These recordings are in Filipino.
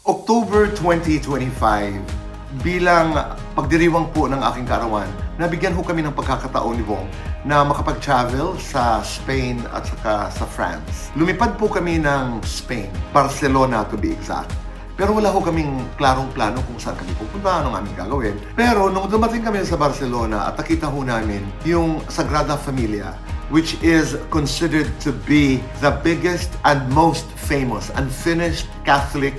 October 2025, bilang pagdiriwang po ng aking kaarawan, nabigyan ho kami ng pagkakataon ni Bong na makapag-travel sa Spain at saka sa France. Lumipad po kami ng Spain, Barcelona to be exact. Pero wala ho kaming klarong plano kung saan kami pupunta, anong aming gagawin. Pero nung dumating kami sa Barcelona at nakita ho namin yung Sagrada Familia, which is considered to be the biggest and most famous and finished Catholic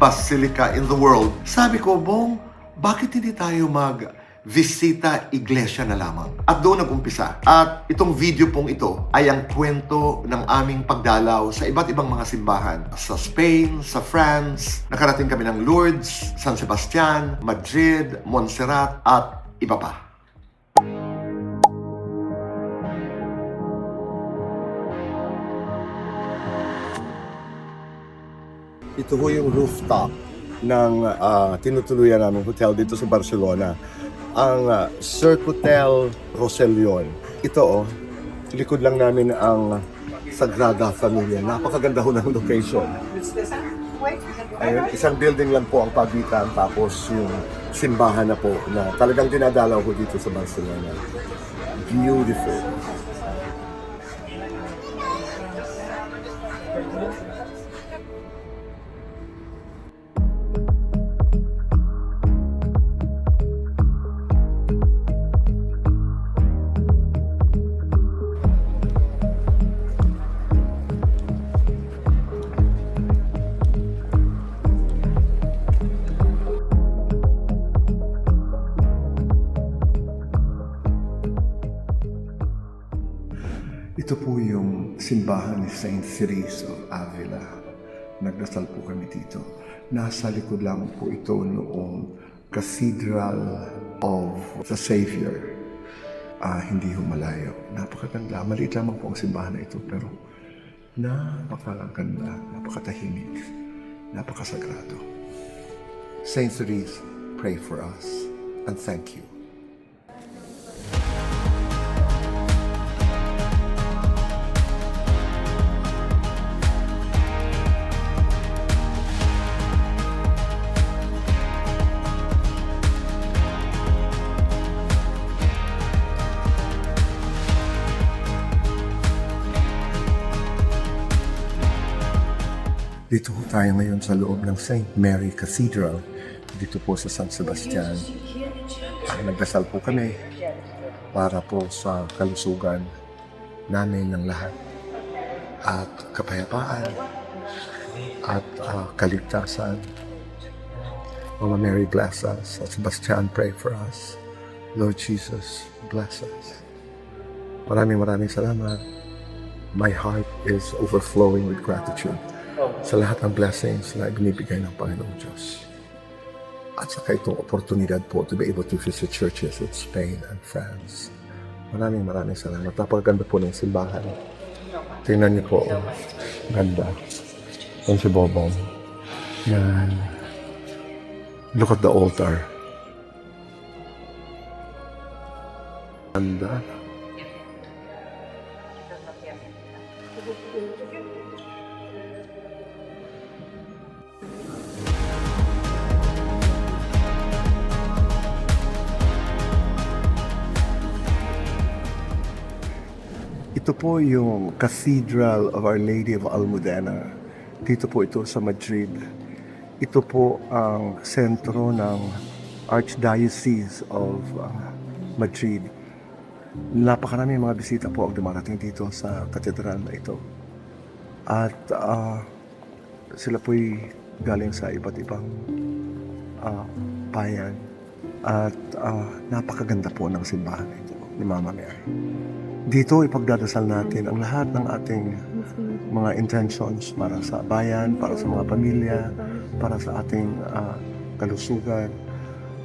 basilica in the world. Sabi ko, Bong, bakit hindi tayo mag-visita iglesia na lamang? At doon nag-umpisa. At itong video pong ito ay ang kwento ng aming pagdalaw sa iba't ibang mga simbahan. Sa Spain, sa France, nakarating kami ng Lourdes, San Sebastian, Madrid, Montserrat, at iba pa. Ito ho yung rooftop ng tinutuluyan namin hotel dito sa Barcelona. Ang Circutel Rosellón. Ito likod lang namin ang Sagrada Familia. Napakaganda ho ng location. Ayun, isang building lang po ang pagitan, tapos yung simbahan na po na talagang dinadalaw ko dito sa Barcelona. Beautiful. Ito po yung simbahan ni Saint Therese of Avila. Nagdasal po kami dito. Nasa likod lang po ito noong Cathedral of the Savior. Hindi humalayo. Napakaganda. Maliit lamang po ang simbahan na ito, pero napakaganda, napakatahimik, napakasagrado. Saint Therese, pray for us and thank you. Dito po tayo ngayon sa loob ng St. Mary Cathedral, dito po sa San Sebastian. Nagdasal po kami para po sa kalusugan namin ng lahat at kapayapaan at kaligtasan. Mama Mary, bless us. At Sebastian, pray for us. Lord Jesus, bless us. Maraming salamat. My heart is overflowing with gratitude sa lahat ng blessings na ibinibigay ng Panginoong Diyos. At saka itong oportunidad po to be able to visit churches in Spain and France. Maraming salamat. Napakaganda po ng simbahan. Tingnan niyo po, ganda. Yan si Bobong. Yan. Look at the altar. Ganda. Ito po yung Cathedral of Our Lady of Almudena. Dito po ito sa Madrid. Ito po ang sentro ng Archdiocese of Madrid. Napakaraming mga bisita po ang dumarating dito sa katedral na ito. At sila po'y galing sa iba't ibang bayan. At napakaganda po ng simbahan na ito ni Mama Mary. Dito ipagdadasal natin ang lahat ng ating mga intentions para sa bayan, para sa mga pamilya, para sa ating kalusugan,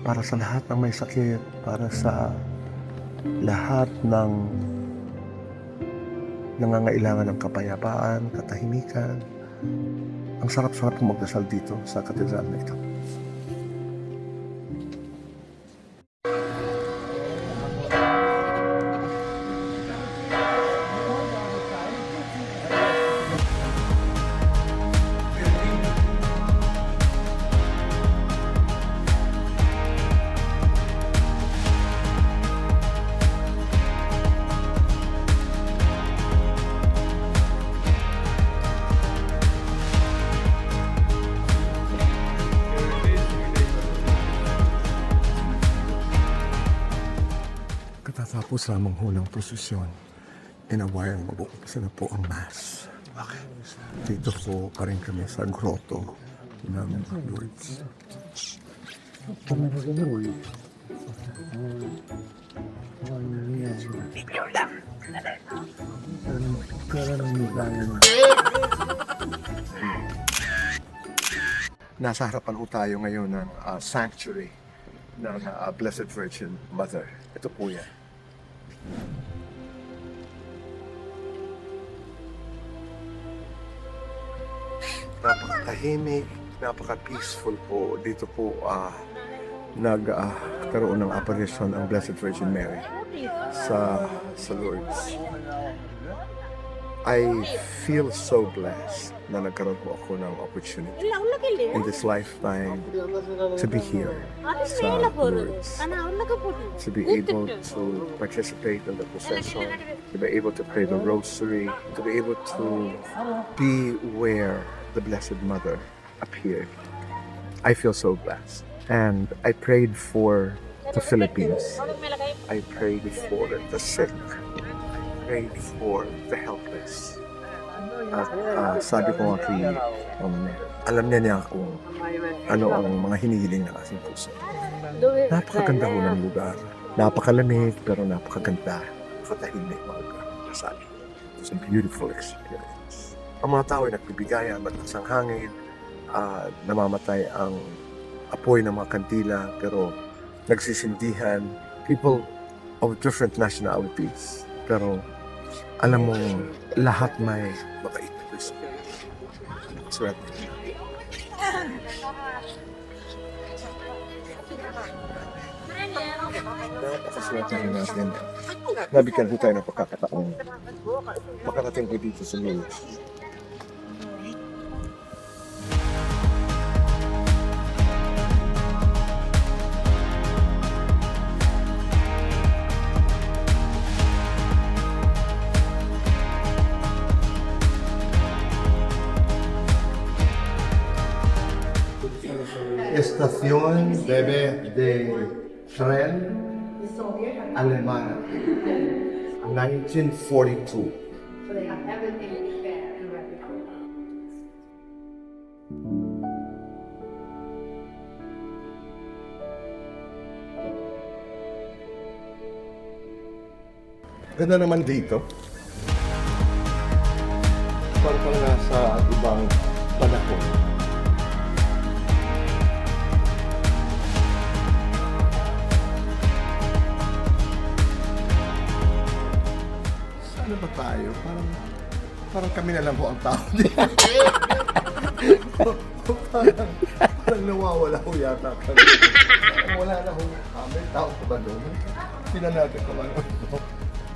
para sa lahat ng may sakit, para sa lahat ng nangangailangan ng kapayapaan, katahimikan. Ang sarap-sarap kong magdasal dito sa katedral na ito. Tapos lamang ho ng prosesyon, inawayang mag-uumpisa na po ang Mass. Dito po pa rin kami sa grotto ng Lourdes. Nasa harapan po tayo ngayon ng sanctuary ng Blessed Virgin Mother. Ito po yan. Napakatahimik, napaka-peaceful po. Dito po nagkaroon ng apparition ang Blessed Virgin Mary sa Lourdes. I feel so blessed na nagkaroon po ako ng opportunity in this lifetime to be here sa Lourdes, to be able to participate in the procession, to be able to pray the rosary, to be able to be where the Blessed Mother appeared. I feel so blessed. And I prayed for the Philippines. I prayed for the sick. Prayed for the helpless. At sabi ko nga kay alam niya kung ano ang mga hinihiling ng aking puso. Napakaganda ko ng lugar. Napakalamig pero napakaganda. Napakatahimik magkasabi. It's a beautiful experience. Ang mga tao ay nagbibigayan, mataas ang hangin, namamatay ang apoy ng mga kandila, pero nagsisindihan. People of different nationalities. Pero alam mo, lahat may mabait na Kristo. Swerte. Napakaswerte rin natin. Nabigyan ko tayo ng pagkakataon. Makarating ko dito sa Lourdes. Estación de tren alemana, 1942. Ganda naman dito. Parang kang nasa ibang panahon. Ano ba tayo? Parang kami na lang po ang tao. parang nawawala ho yata kami. Wala na ho. May tao pa ba doon? Tingnan natin kung ano.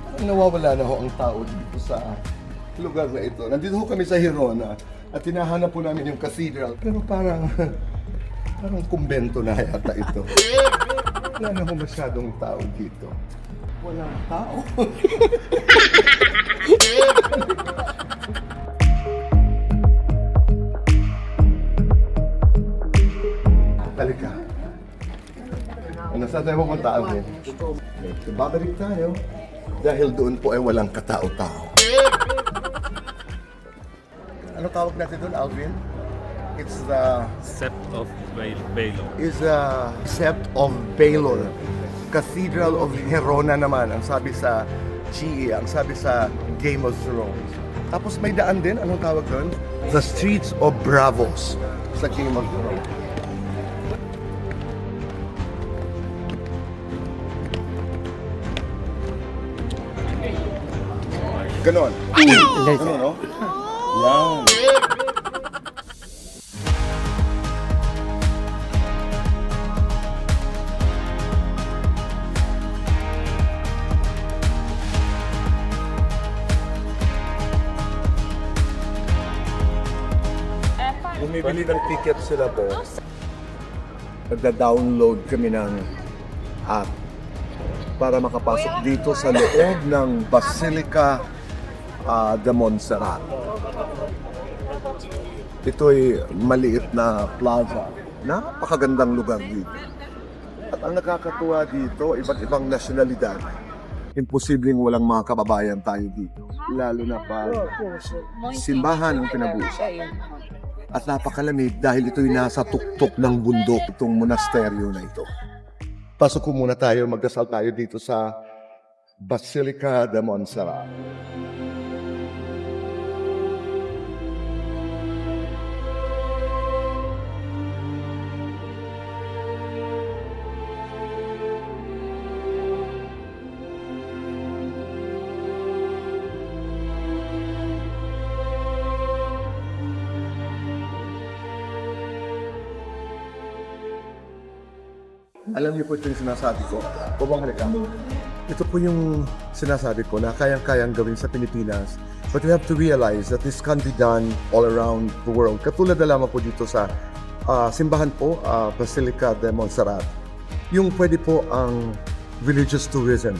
Parang nawawala na ho ang tao dito sa lugar na ito. Nandito ho kami sa Gerona at tinahanap po namin yung cathedral. Pero parang kumbento na yata ito. Wala na ho masyadong tao dito. Walang tao. Halika. Saan tayo pupunta, Alvin? Babalik tayo dahil doon po ay walang katao-tao. Ano tawag natin doon, Alvin? It's the Sept of Baylor. Sept of Baylor. Cathedral of Gerona naman, ang sabi sa GE, ang sabi sa Game of Thrones. Tapos may daan din, anong tawag doon? The Streets of Bravos sa Game of Thrones. Ganon. Ganon, no? Yan. Bumibili ng ticket sila po. Nagda-download kami ng app para makapasok dito sa loob ng Basilica de Montserrat. Ito'y maliit na plaza. Napakagandang lugar dito. At ang nakakatuwa dito, iba't ibang nasyonalidad imposibleng walang mga kababayan tayo dito. Lalo na pa simbahan ang pinag-uusapan. At napakalamig dahil ito'y nasa tuktok ng bundok, itong monasteryo na ito. Pasok ko muna tayo, magdasal tayo dito sa Basilica de Montserrat. Alam niyo po ito yung sinasabi ko. Bubang halika. Ito po yung sinasabi ko na kayang-kayang gawin sa Pilipinas. But we have to realize that this can be done all around the world. Katulad na lamang po dito sa simbahan po, Basilica de Montserrat. Yung pwede po ang religious tourism,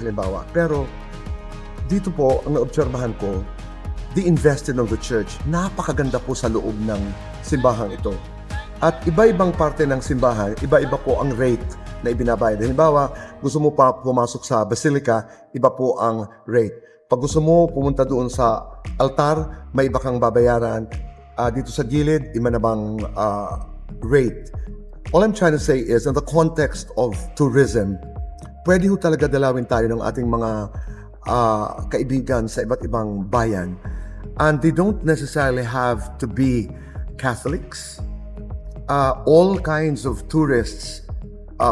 halimbawa. Pero dito po, ang naobserbahan ko, the invested of the church, napakaganda po sa loob ng simbahan ito. At iba-ibang parte ng simbahan, iba-iba po ang rate na ibinabayad. Halimbawa, gusto mo pa pumasok sa basilica, iba po ang rate. Pag gusto mo pumunta doon sa altar, may iba kang babayaran. Dito sa gilid, iba na bang rate. All I'm trying to say is, in the context of tourism, pwede ho talaga dalawin tayo ng ating mga kaibigan sa iba't ibang bayan. And they don't necessarily have to be Catholics. All kinds of tourists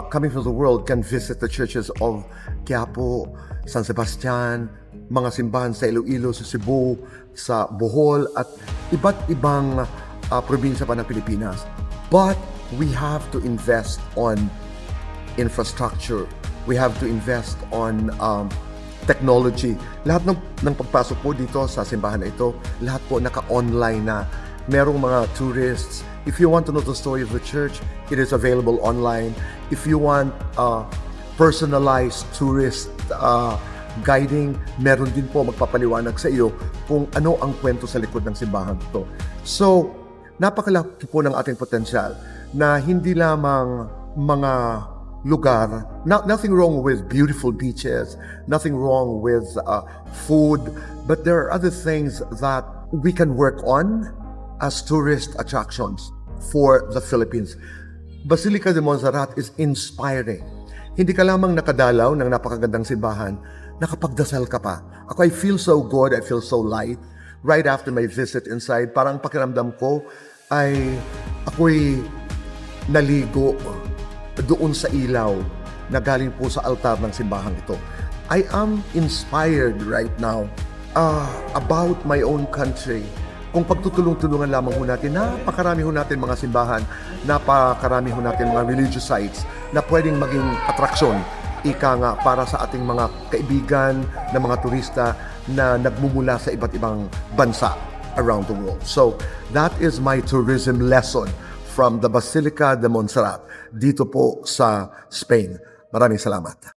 coming from the world can visit the churches of Quiapo, San Sebastian, mga simbahan sa Iloilo, sa Cebu, sa Bohol, at iba't ibang probinsya pa ng Pilipinas. But we have to invest on infrastructure. We have to invest on technology. Lahat ng pagpasok po dito sa simbahan na ito, lahat po naka-online na. Merong mga tourists. If you want to know the story of the church, it is available online. If you want personalized tourist guiding, meron din po magpapaliwanag sa iyo kung ano ang kwento sa likod ng simbahan ito. So, napakalaki po ng ating potensyal na hindi lamang mga lugar, nothing wrong with beautiful beaches, nothing wrong with food, but there are other things that we can work on as tourist attractions for the Philippines. Basilica de Montserrat is inspiring. Hindi ka lamang nakadalaw ng napakagandang simbahan, nakapagdasal ka pa. Ako, I feel so good, I feel so light. Right after my visit inside, parang pakiramdam ko ay ako'y naligo doon sa ilaw na galing po sa altar ng simbahan ito. I am inspired right now about my own country. Kung pagtutulong-tulungan lamang ho natin, napakarami ho natin mga simbahan, napakarami ho natin mga religious sites na pwedeng maging atraksyon, ika nga, para sa ating mga kaibigan na mga turista na nagmumula sa iba't ibang bansa around the world. So, that is my tourism lesson from the Basilica de Montserrat dito po sa Spain. Maraming salamat.